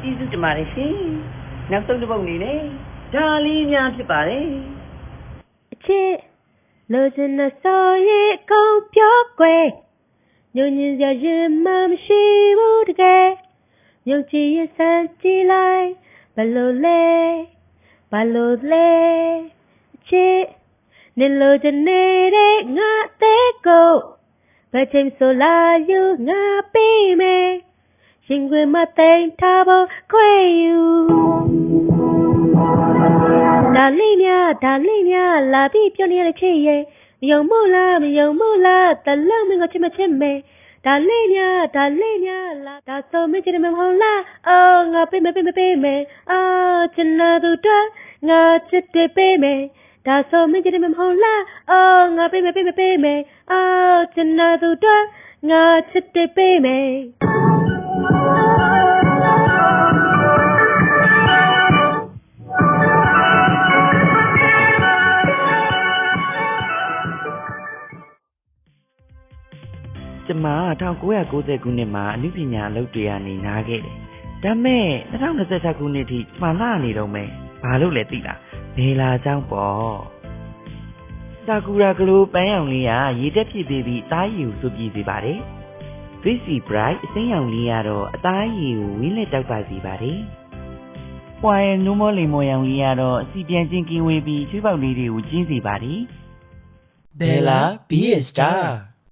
ကျေးဇူးတင်ပါတယ်ရှင်နောက်ဆုံးတစ်ပုဒ်နေနဲ့ဒါလေးများဖြစ်ပါတယ်အချစ်လိုချင်တဲ့ဆိုရင်ကုန်ပြောကွယ်ညဉ့်ညင်စရာရင်မှမရှိဘူးတကယ်မြုပ်ကြည့်ရစမ်းကြည့်လိုက်ဘလို့လဲအချစ်နေလိုချင်နေတဲ့ငါအသေးကိုဘယ်ချိန်ဆိုလာယူငါပေးမယ်ရင်ခွင်မသိမ်းထားဖို့ခွဲယူဒါလေးများလာပြီးပြောနေရတဲ့ခေတ်ရဲ့မယုံမို့လားတလုံးမင်းကိုချစ်မမယ်ဒါလေးများလာဒါဆိုမင်းချစ်တယ်မဟုတ်လားအော်ငါပေးမယ်အော်ချင်လာသူတော့ငါချစ်တယ်ပေးမယ်ဒါဆိုမင်းချစ်တယ်မဟုတ်လားအော်ငါပေးမယ်အော်ချင်လာသူတော့ငါချစ်တယ်ပေးမယ်ကျမ1990ခုနှစ်မှာအနုပညာအလုပ်တွေကနေနားခဲ့တယ်။ဒါမဲ့2026ခုနှစ်ထိကျမလာနေတော့မယ်။ဘာလို့လဲသိလား။ဘယ်လာကြောင်းပေါ့။စာကူရာကလေးပန်းရောင်လေးကရေတက်ဖြစ်ပြီးအသားရည်ကိုစုပ်ပြည့်စေပါတယ်။ Vici Bright အစိမ်းရောင်လေးကတော့အသားရည်ကိုဝင်းလက်တောက်ပါစေပါတယ်။ While နိုးမောလိမ်မော်ရောင်လေးကတော့အစီပြန်ချင်းကင်းဝေးပြီးချွေးပေါက်လေးတွေကိုကျင်းစေပါတယ်။ Bella be a star